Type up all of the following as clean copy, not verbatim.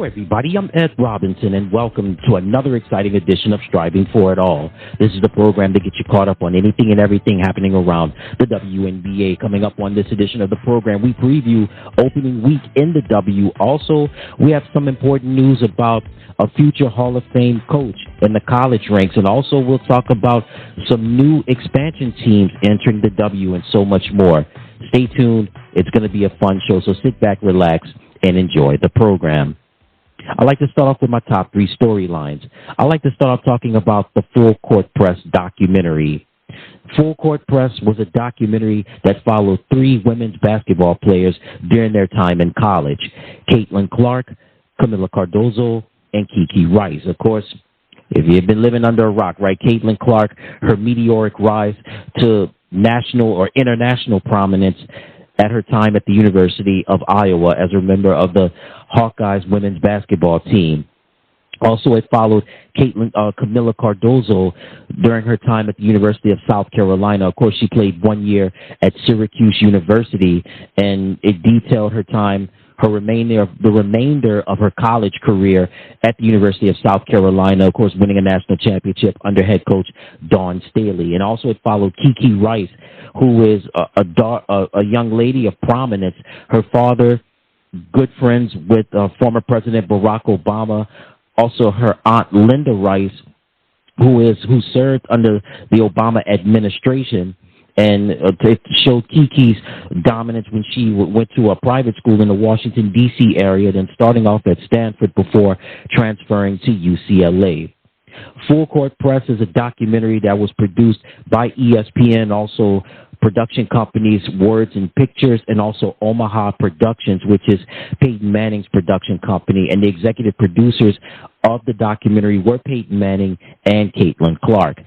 Everybody. I'm Ed Robinson, and welcome to another exciting edition of Striving for It All. This is the program that gets you caught up on anything and everything happening around the WNBA. Coming up on this edition of the program, we preview opening week in the W. Also, we have some important news about a future Hall of Fame coach in the college ranks, and also we'll talk about some new expansion teams entering the W and so much more. Stay tuned. It's going to be a fun show, so sit back, relax, and enjoy the program. I'd like to start off with my top three storylines. I'd like to start off talking about the Full Court Press documentary. Full Court Press was a documentary that followed three women's basketball players during their time in college: Caitlin Clark, Kamilla Cardoso, and Kiki Rice. Of course, if you've been living under a rock, right, Caitlin Clark, her meteoric rise to national or international prominence at her time at the University of Iowa as a member of the Hawkeyes women's basketball team. Also, it followed Kamilla Cardoso during her time at the University of South Carolina. Of course, she played 1 year at Syracuse University, and it detailed her time, the remainder of her college career at the University of South Carolina, of course, winning a national championship under head coach Dawn Staley. And also it followed Kiki Rice, who is a young lady of prominence. Her father, good friends with former President Barack Obama. Also her aunt Linda Rice, who served under the Obama administration. And it showed Kiki's dominance when she went to a private school in the Washington, D.C. area, then starting off at Stanford before transferring to UCLA. Full Court Press is a documentary that was produced by ESPN, also production companies Words and Pictures, and also Omaha Productions, which is Peyton Manning's production company. And the executive producers of the documentary were Peyton Manning and Caitlin Clark.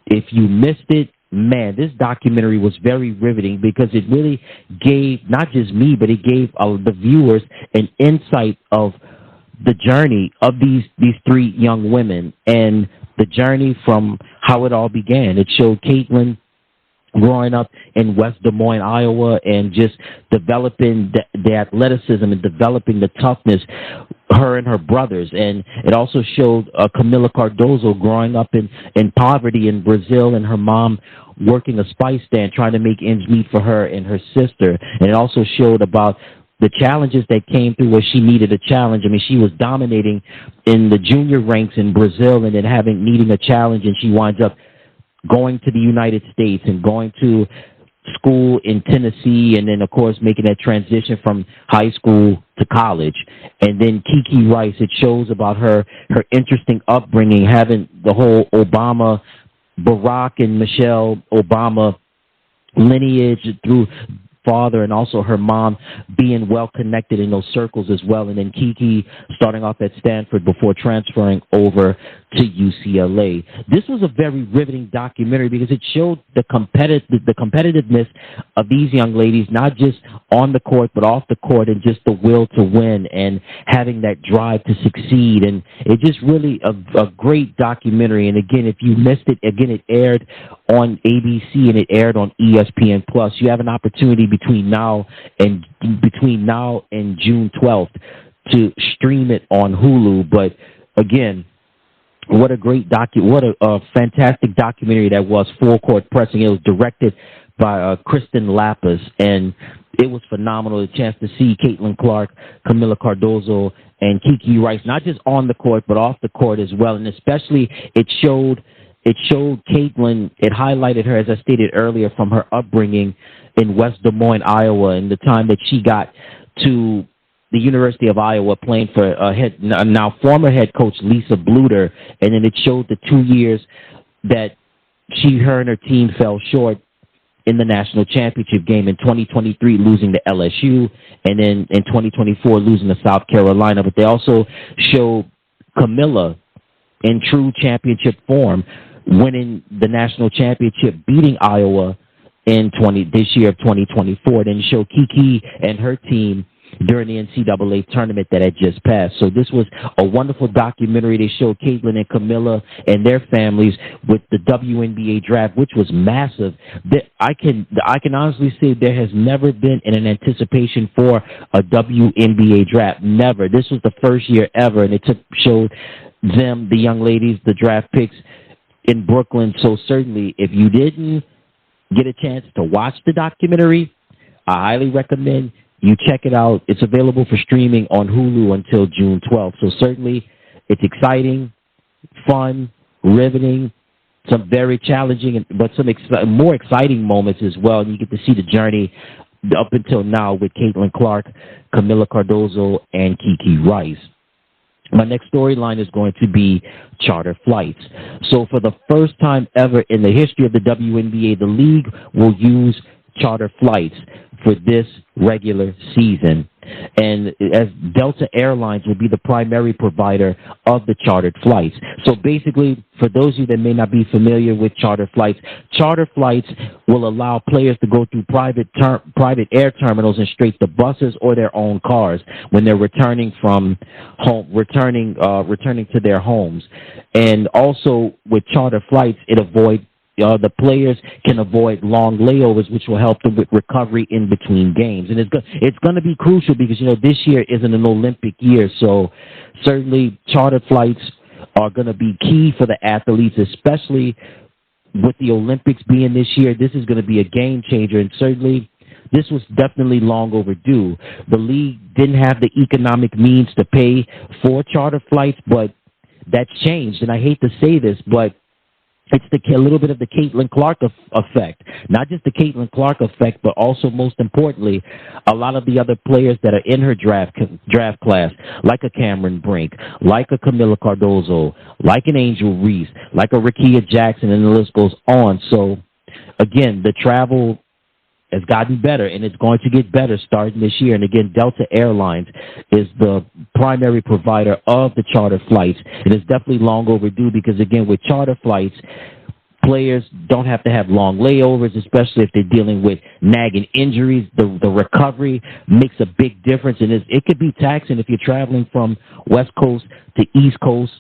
If you missed it, man, this documentary was very riveting because it really gave, not just me, but it gave the viewers an insight of the journey of these three young women and the journey from how it all began. It showed Caitlin growing up in West Des Moines, Iowa, and just developing the athleticism and developing the toughness, her and her brothers. And it also showed Kamilla Cardoso growing up in poverty in Brazil, and her mom working a spice stand, trying to make ends meet for her and her sister. And it also showed about the challenges that came through where she needed a challenge. I mean, she was dominating in the junior ranks in Brazil and then needing a challenge, and she winds up going to the United States and going to school in Tennessee, and then, of course, making that transition from high school to college. And then Kiki Rice, it shows about her interesting upbringing, having the whole Obama, Barack and Michelle Obama lineage through father, and also her mom being well connected in those circles as well. And then Kiki starting off at Stanford before transferring over to UCLA. This was a very riveting documentary because it showed the competitiveness of these young ladies, not just on the court but off the court, and just the will to win and having that drive to succeed. And it just really a great documentary. And again, if you missed it, again, it aired on ABC and it aired on ESPN Plus. You have an opportunity between now and June 12th to stream it on Hulu. But again, what a great what a fantastic documentary that was, Full Court Pressing. It was directed by Kristen Lapis, and it was phenomenal. The chance to see Caitlin Clark, Kamilla Cardoso, and Kiki Rice, not just on the court but off the court as well. And especially it showed Caitlin, it highlighted her, as I stated earlier, from her upbringing in West Des Moines, Iowa, and the time that she got to the University of Iowa playing for now former head coach Lisa Bluter. And then it showed the 2 years that her and her team fell short in the national championship game, in 2023 losing to LSU, and then in 2024 losing to South Carolina. But they also showed Kamilla in true championship form, winning the national championship, beating Iowa this year of 2024. Then show Kiki and her team during the NCAA tournament that had just passed. So this was a wonderful documentary. They showed Caitlin and Kamilla and their families with the WNBA draft, which was massive. I can honestly say there has never been an anticipation for a WNBA draft. Never. This was the first year ever, and it showed them, the young ladies, the draft picks in Brooklyn. So certainly, if you didn't get a chance to watch the documentary, I highly recommend you check it out. It's available for streaming on Hulu until June 12th. So certainly, it's exciting, fun, riveting, some very challenging, but some more exciting moments as well. And you get to see the journey up until now with Caitlin Clark, Kamilla Cardoso, and Kiki Rice. My next storyline is going to be charter flights. So for the first time ever in the history of the WNBA, the league will use charter flights for this regular season. And as Delta Airlines will be the primary provider of the chartered flights. So basically, for those of you that may not be familiar with charter flights will allow players to go through private air terminals and straight to buses or their own cars when they're returning from home, returning to their homes. And also with charter flights, the players can avoid long layovers, which will help them with recovery in between games. And it's going to be crucial because, this year isn't an Olympic year. So certainly charter flights are going to be key for the athletes, especially with the Olympics being this year. This is going to be a game changer. And certainly this was definitely long overdue. The league didn't have the economic means to pay for charter flights, but that's changed. And I hate to say this, but it's a little bit of the Caitlin Clark effect. Not just the Caitlin Clark effect, but also, most importantly, a lot of the other players that are in her draft class, like a Cameron Brink, like a Kamilla Cardoso, like an Angel Reese, like a Rickea Jackson, and the list goes on. So, again, the travel has gotten better, and it's going to get better starting this year. And again, Delta Airlines is the primary provider of the charter flights. It is definitely long overdue because, again, with charter flights, players don't have to have long layovers, especially if they're dealing with nagging injuries. The recovery makes a big difference, and it could be taxing if you're traveling from West Coast to East Coast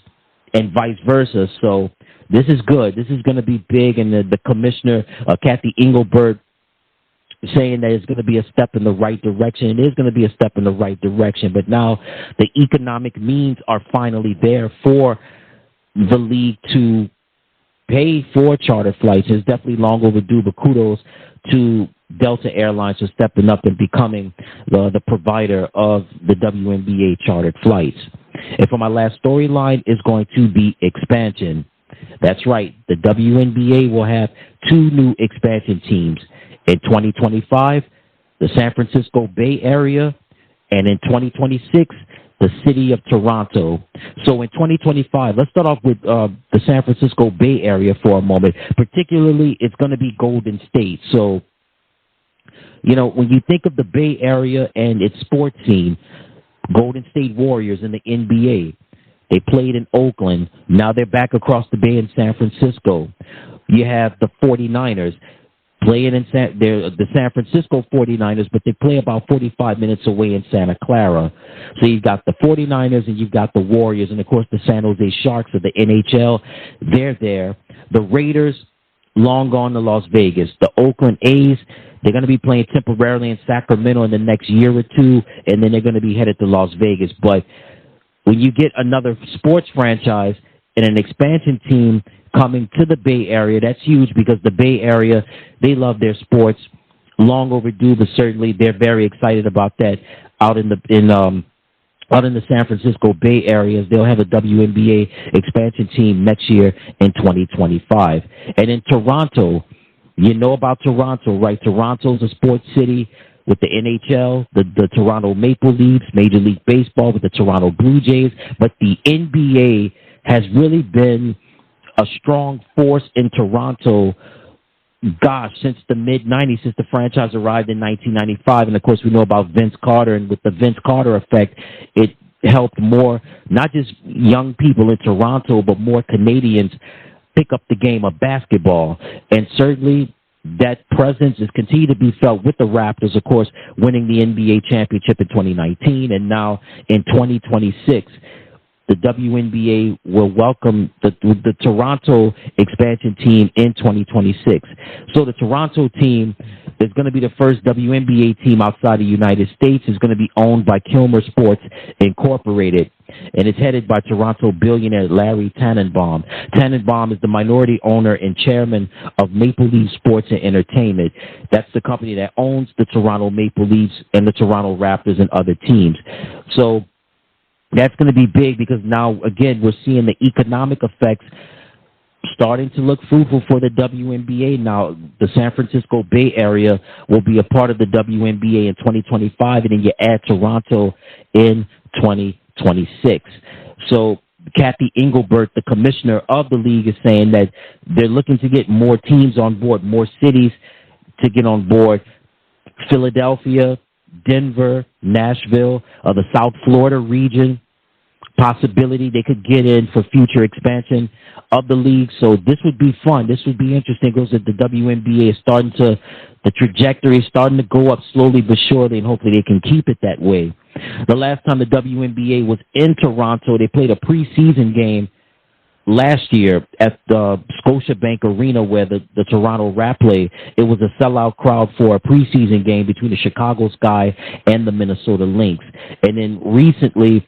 and vice versa. So this is good. This is going to be big, and the commissioner, Kathy Engelbert, saying that it's going to be a step in the right direction. It is going to be a step in the right direction, but now the economic means are finally there for the league to pay for charter flights. It's definitely long overdue, but kudos to Delta Airlines for stepping up and becoming the provider of the WNBA chartered flights. And for my last storyline is going to be expansion. That's right. The WNBA will have 2 new expansion teams. In 2025, the San Francisco Bay Area, and in 2026, the city of Toronto. So in 2025, let's start off with the San Francisco Bay Area for a moment. Particularly, it's going to be Golden State. So, when you think of the Bay Area and its sports scene, Golden State Warriors in the NBA, they played in Oakland. Now they're back across the bay in San Francisco. You have the 49ers. Playing they're the San Francisco 49ers, but they play about 45 minutes away in Santa Clara. So you've got the 49ers and you've got the Warriors, and, of course, the San Jose Sharks of the NHL. They're there. The Raiders, long gone to Las Vegas. The Oakland A's, they're going to be playing temporarily in Sacramento in the next year or two, and then they're going to be headed to Las Vegas. But when you get another sports franchise and an expansion team coming to the Bay Area, that's huge because the Bay Area, they love their sports. Long overdue, but certainly they're very excited about that out in the San Francisco Bay Area. They'll have a WNBA expansion team next year in 2025. And in Toronto, you know about Toronto, right? Toronto's a sports city with the NHL, the Toronto Maple Leafs, Major League Baseball with the Toronto Blue Jays. But the NBA has really been a strong force in Toronto, since the mid-'90s, since the franchise arrived in 1995. And, of course, we know about Vince Carter, and with the Vince Carter effect, it helped more, not just young people in Toronto, but more Canadians pick up the game of basketball. And certainly that presence is continued to be felt with the Raptors, of course, winning the NBA championship in 2019, and now in 2026. The WNBA will welcome the Toronto expansion team in 2026. So the Toronto team is going to be the first WNBA team outside the United States. It's going to be owned by Kilmer Sports Incorporated, and it's headed by Toronto billionaire Larry Tannenbaum. Tannenbaum is the minority owner and chairman of Maple Leaf Sports and Entertainment. That's the company that owns the Toronto Maple Leafs and the Toronto Raptors and other teams. So that's going to be big because now, again, we're seeing the economic effects starting to look fruitful for the WNBA. Now, the San Francisco Bay Area will be a part of the WNBA in 2025, and then you add Toronto in 2026. So Kathy Engelbert, the commissioner of the league, is saying that they're looking to get more teams on board, more cities to get on board. Philadelphia, Denver, Nashville, the South Florida region, possibility they could get in for future expansion of the league. So this would be fun. This would be interesting. It goes that the WNBA is the trajectory is starting to go up slowly but surely, and hopefully they can keep it that way. The last time the WNBA was in Toronto, they played a preseason game last year at the Scotiabank Arena where the Toronto Rap played. It was a sellout crowd for a preseason game between the Chicago Sky and the Minnesota Lynx. And then recently,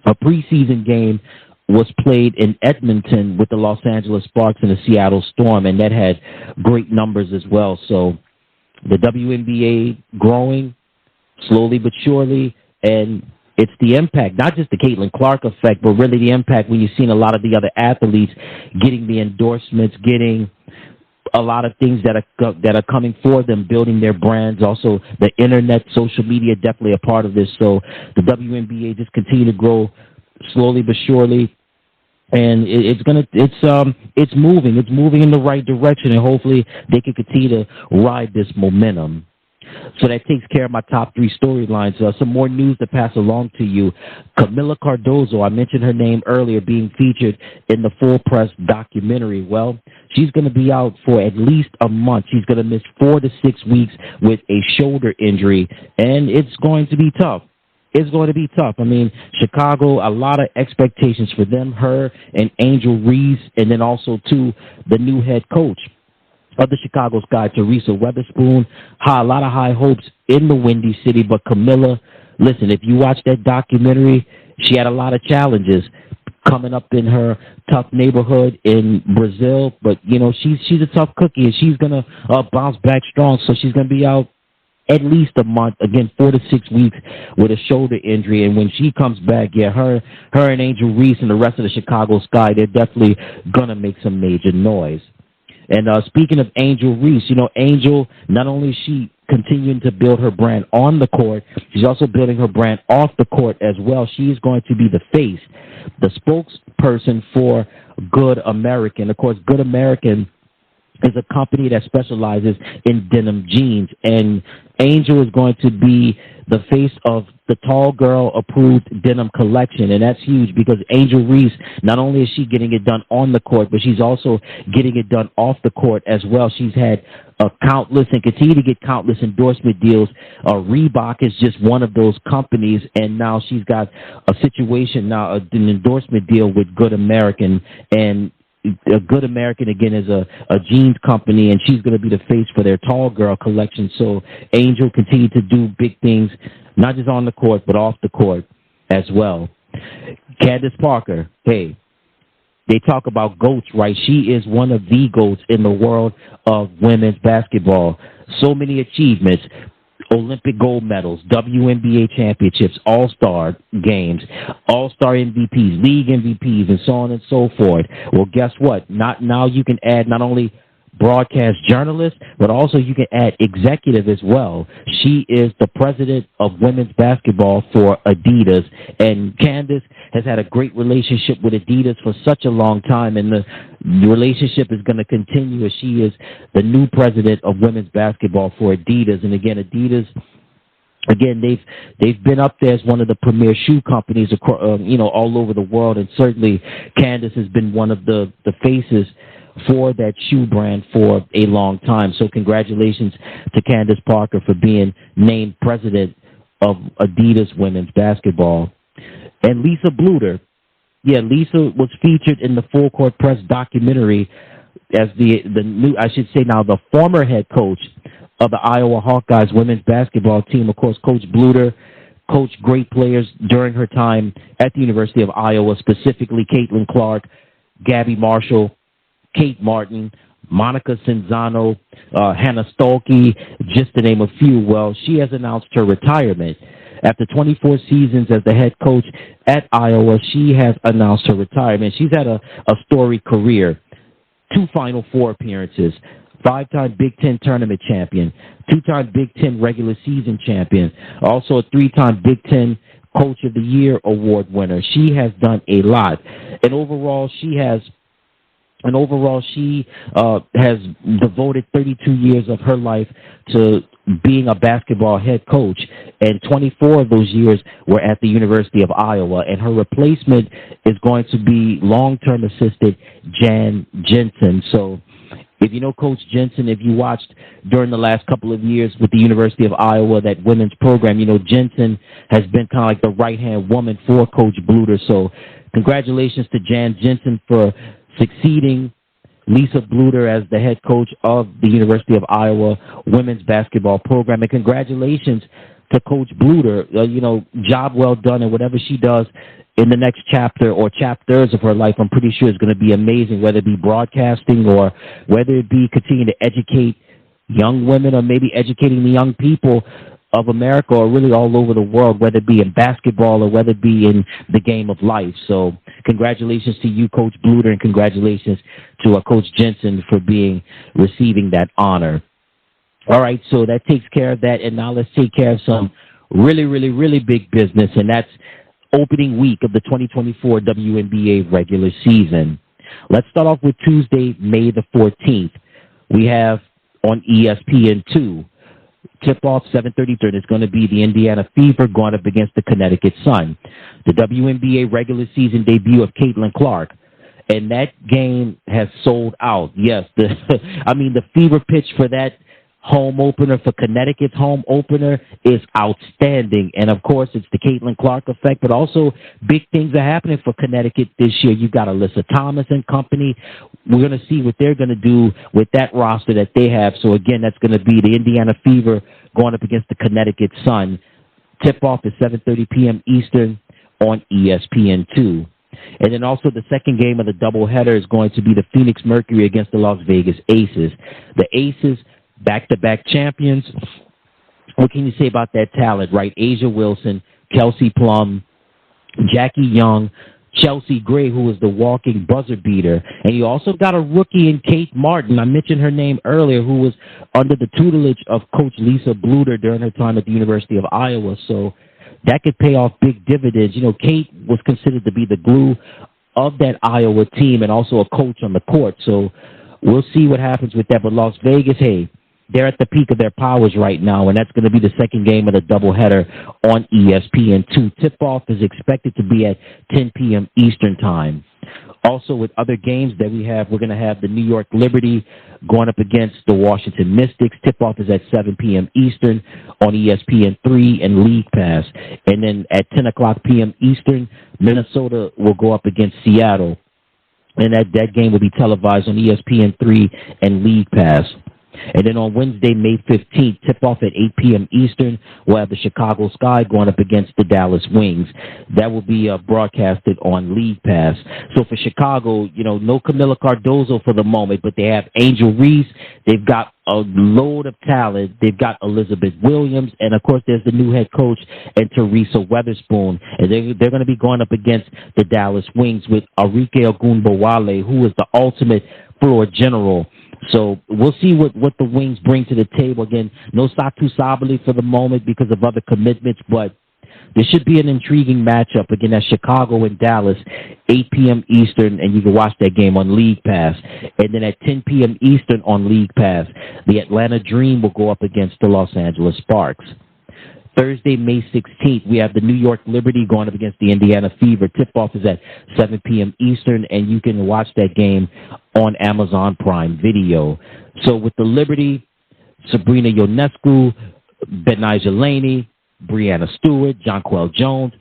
a preseason game was played in Edmonton with the Los Angeles Sparks and the Seattle Storm, and that had great numbers as well. So the WNBA growing slowly but surely, and it's the impact, not just the Caitlin Clark effect, but really the impact when you've seen a lot of the other athletes getting the endorsements, getting a lot of things that are coming for them, building their brands. Also, the internet, social media, definitely a part of this. So the WNBA just continue to grow slowly but surely, and it's moving in the right direction, and hopefully they can continue to ride this momentum. So that takes care of my top three storylines. Some more news to pass along to you. Kamilla Cardoso, I mentioned her name earlier, being featured in the Full Press documentary. Well, she's going to be out for at least a month. She's going to miss 4 to 6 weeks with a shoulder injury, and it's going to be tough. It's going to be tough. I mean, Chicago, a lot of expectations for them, her and Angel Reese, and then also, too, the new head coach of the Chicago Sky, Teresa Weatherspoon. A lot of high hopes in the Windy City, but Kamilla, listen, if you watch that documentary, she had a lot of challenges coming up in her tough neighborhood in Brazil, but, you know, she's a tough cookie, and she's going to bounce back strong, so she's going to be out at least a month, again, 4 to 6 weeks with a shoulder injury. And when she comes back, yeah, her and Angel Reese and the rest of the Chicago Sky, they're definitely going to make some major noise. And speaking of Angel Reese, you know, Angel, not only is she continuing to build her brand on the court, she's also building her brand off the court as well. She is going to be the face, the spokesperson for Good American. Of course, Good American is a company that specializes in denim jeans, and Angel is going to be the face of the Tall Girl approved denim collection, and that's huge because Angel Reese, not only is she getting it done on the court, but she's also getting it done off the court as well. She's had countless and continue to get countless endorsement deals. Reebok is just one of those companies, and now she's got a situation now, an endorsement deal with Good American, and a Good American, again, is a jeans company, and she's going to be the face for their Tall Girl collection. So Angel continue to do big things, not just on the court, but off the court as well. Candace Parker, hey, they talk about GOATs, right? She is one of the GOATs in the world of women's basketball. So many achievements. Olympic gold medals, WNBA championships, all-star games, all-star MVPs, league MVPs, and so on and so forth. Well, guess what? Now you can add not only broadcast journalist, but also you can add executive as well. She is the president of women's basketball for Adidas, and Candace has had a great relationship with Adidas for such a long time, and the relationship is going to continue as she is the new president of women's basketball for Adidas. And again, Adidas, they've been up there as one of the premier shoe companies, all over the world, and certainly Candace has been one of the faces for that shoe brand for a long time. So congratulations to Candace Parker for being named president of Adidas Women's Basketball. And Lisa Bluter. Yeah, Lisa was featured in the Full Court Press documentary as the new, I should say now, the former head coach of the Iowa Hawkeyes women's basketball team. Of course, Coach Bluter coached great players during her time at the University of Iowa, specifically Caitlin Clark, Gabby Marshall, Kate Martin, Monica Cinzano, Hannah Stolke, just to name a few. Well, she has announced her retirement. After 24 seasons as the head coach at Iowa, she has announced her retirement. She's had a storied career, 2 Final Four appearances, 5-time Big Ten tournament champion, 2-time Big Ten regular season champion, also a 3-time Big Ten Coach of the Year award winner. She has done a lot. And overall, she has devoted 32 years of her life to being a basketball head coach, and 24 of those years were at the University of Iowa. And her replacement is going to be long-term assistant Jan Jensen. So if you know Coach Jensen, if you watched during the last couple of years with the University of Iowa, that women's program, you know, Jensen has been kind of like the right-hand woman for Coach Bluter. So congratulations to Jan Jensen for succeeding Lisa Bluter as the head coach of the University of Iowa women's basketball program. And congratulations to Coach Bluter. Job well done, and whatever she does in the next chapter or chapters of her life, I'm pretty sure is going to be amazing, whether it be broadcasting or whether it be continuing to educate young women or maybe educating the young people of America or really all over the world, whether it be in basketball or whether it be in the game of life. So congratulations to you, Coach Bluter, and congratulations to Coach Jensen for receiving that honor. All right, so that takes care of that, and now let's take care of some really, really, really big business, and that's opening week of the 2024 WNBA regular season. Let's start off with Tuesday, May the 14th. We have on ESPN2, tip-off 7:30, and it's going to be the Indiana Fever going up against the Connecticut Sun. The WNBA regular season debut of Caitlin Clark, and that game has sold out. Yes, the Fever pitch for that home opener, for Connecticut's home opener, is outstanding. And, of course, it's the Caitlin Clark effect, but also big things are happening for Connecticut this year. You got Alyssa Thomas and company. We're going to see what they're going to do with that roster that they have. So, again, that's going to be the Indiana Fever going up against the Connecticut Sun. Tip-off is 7:30 p.m. Eastern on ESPN2. And then also the second game of the doubleheader is going to be the Phoenix Mercury against the Las Vegas Aces. The Aces, back-to-back champions. What can you say about that talent, right? Asia Wilson, Kelsey Plum, Jackie Young, Chelsea Gray, who was the walking buzzer beater. And you also got a rookie in Kate Martin. I mentioned her name earlier, who was under the tutelage of Coach Lisa Bluter during her time at the University of Iowa. So that could pay off big dividends. You know, Kate was considered to be the glue of that Iowa team and also a coach on the court. So we'll see what happens with that. But Las Vegas, hey, they're at the peak of their powers right now, and that's going to be the second game of the doubleheader on ESPN2. Tip-off is expected to be at 10 p.m. Eastern Time. Also, with other games that we have, we're going to have the New York Liberty going up against the Washington Mystics. Tip-off is at 7 p.m. Eastern on ESPN3 and League Pass. And then at 10 o'clock p.m. Eastern, Minnesota will go up against Seattle. And that game will be televised on ESPN3 and League Pass. And then on Wednesday, May 15th, tip-off at 8 p.m. Eastern, we'll have the Chicago Sky going up against the Dallas Wings. That will be broadcasted on League Pass. So for Chicago, no Kamilla Cardoso for the moment, but they have Angel Reese. They've got a load of talent. They've got Elizabeth Williams, and, of course, there's the new head coach and Teresa Weatherspoon. And they're going to be going up against the Dallas Wings with Arike Ogunbowale, who is the ultimate floor general. So we'll see what the Wings bring to the table. Again, no Satu Sabali for the moment because of other commitments, but this should be an intriguing matchup. Again, that's Chicago and Dallas, 8 p.m. Eastern, and you can watch that game on League Pass. And then at 10 p.m. Eastern on League Pass, the Atlanta Dream will go up against the Los Angeles Sparks. Thursday, May 16th, we have the New York Liberty going up against the Indiana Fever. Tip-off is at 7 p.m. Eastern, and you can watch that game on Amazon Prime Video. So with the Liberty, Sabrina Ionescu, Benijah Laney, Brianna Stewart, Jonquel Jones.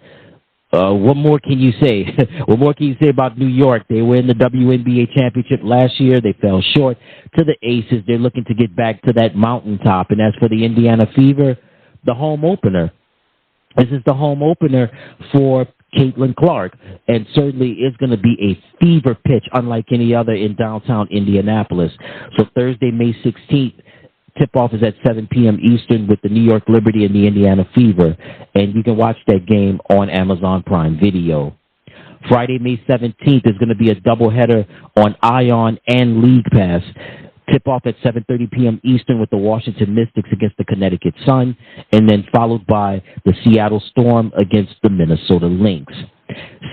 What more can you say? What more can you say about New York? They were in the WNBA championship last year. They fell short to the Aces. They're looking to get back to that mountaintop. And as for the Indiana Fever, the home opener. This is the home opener for Caitlin Clark, and certainly is going to be a fever pitch unlike any other in downtown Indianapolis. So Thursday, May 16th, tip-off is at 7 p.m. Eastern with the New York Liberty and the Indiana Fever, and you can watch that game on Amazon Prime Video. Friday, May 17th is going to be a doubleheader on Ion and League Pass. Tip-off at 7:30 p.m. Eastern with the Washington Mystics against the Connecticut Sun, and then followed by the Seattle Storm against the Minnesota Lynx.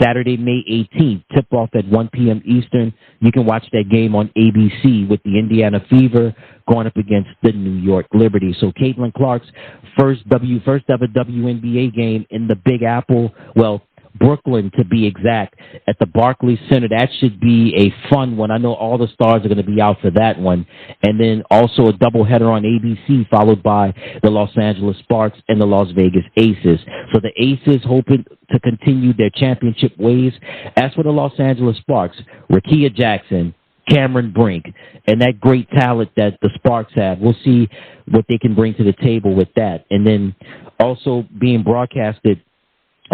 Saturday, May 18th, tip-off at 1 p.m. Eastern. You can watch that game on ABC with the Indiana Fever going up against the New York Liberty. So Caitlin Clark's first ever WNBA game in the Big Apple, well, Brooklyn to be exact, at the Barclays Center. That should be a fun one. I know all the stars are going to be out for that one. And then also a doubleheader on ABC followed by the Los Angeles Sparks and the Las Vegas Aces. So the Aces hoping to continue their championship ways. As for the Los Angeles Sparks, Rakia Jackson, Cameron Brink, and that great talent that the Sparks have. We'll see what they can bring to the table with that. And then also being broadcasted,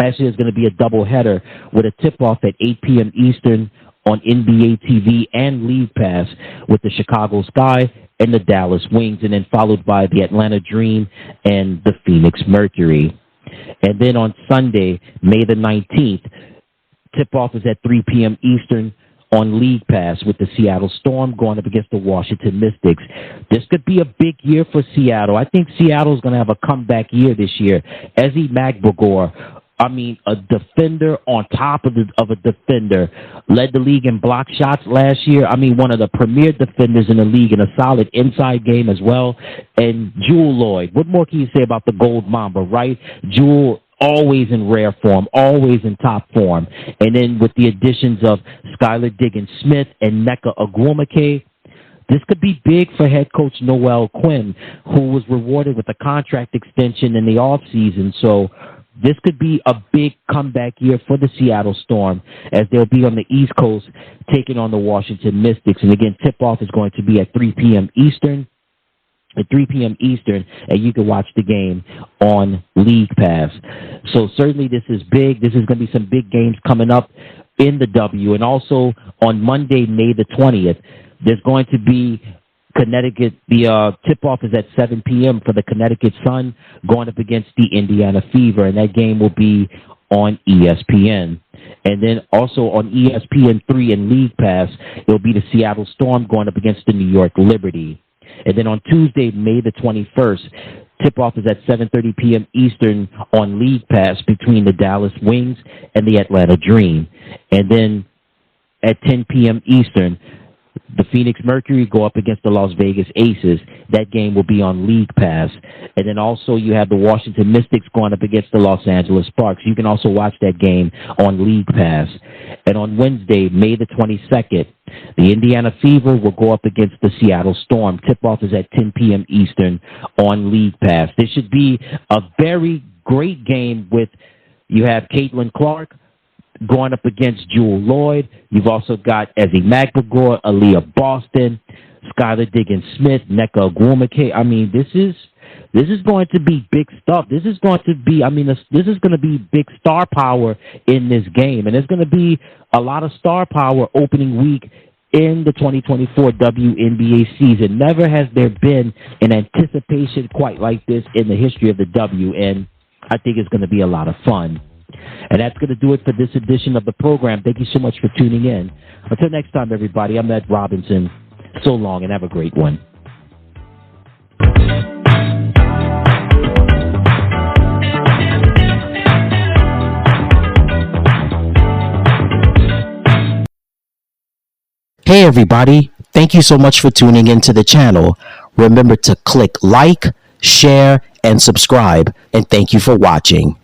actually, there's going to be a doubleheader with a tip-off at 8 p.m. Eastern on NBA TV and League Pass with the Chicago Sky and the Dallas Wings, and then followed by the Atlanta Dream and the Phoenix Mercury. And then on Sunday, May the 19th, tip-off is at 3 p.m. Eastern on League Pass with the Seattle Storm going up against the Washington Mystics. This could be a big year for Seattle. I think Seattle's going to have a comeback year this year. Ezzy Magbogor, a defender on top of a defender. Led the league in block shots last year. One of the premier defenders in the league in a solid inside game as well. And Jewel Lloyd. What more can you say about the Gold Mamba, right? Jewel always in rare form, always in top form. And then with the additions of Skylar Diggins-Smith and Nneka Ogwumike, this could be big for head coach Noel Quinn, who was rewarded with a contract extension in the offseason. So this could be a big comeback year for the Seattle Storm as they'll be on the East Coast taking on the Washington Mystics. And again, tip-off is going to be at 3 p.m. Eastern. At 3 p.m. Eastern, and you can watch the game on League Pass. So certainly this is big. This is going to be some big games coming up in the W. And also on Monday, May the 20th, there's going to be Connecticut. The tip-off is at 7 p.m. for the Connecticut Sun going up against the Indiana Fever, and that game will be on ESPN. And then also on ESPN3 and League Pass, it'll be the Seattle Storm going up against the New York Liberty. And then on Tuesday, May the 21st, tip-off is at 7:30 p.m. Eastern on League Pass between the Dallas Wings and the Atlanta Dream. And then at 10 p.m. Eastern, the Phoenix Mercury go up against the Las Vegas Aces. That game will be on League Pass. And then also you have the Washington Mystics going up against the Los Angeles Sparks. You can also watch that game on League Pass. And on Wednesday, May the 22nd, the Indiana Fever will go up against the Seattle Storm. Tip-off is at 10 p.m. Eastern on League Pass. This should be a very great game with, you have Caitlin Clark going up against Jewel Lloyd. You've also got Ezzy Magbogor, Aaliyah Boston, Skylar Diggins-Smith, Nneka Ogwumike. This is going to be big stuff. This is going to be big star power in this game. And there's going to be a lot of star power opening week in the 2024 WNBA season. Never has there been an anticipation quite like this in the history of the W, and I think it's going to be a lot of fun. And that's going to do it for this edition of the program. Thank you so much for tuning in. Until next time, everybody, I'm Ed Robinson. So long, and have a great one. Hey everybody, thank you so much for tuning into the channel. Remember to click like, share, and subscribe. And thank you for watching.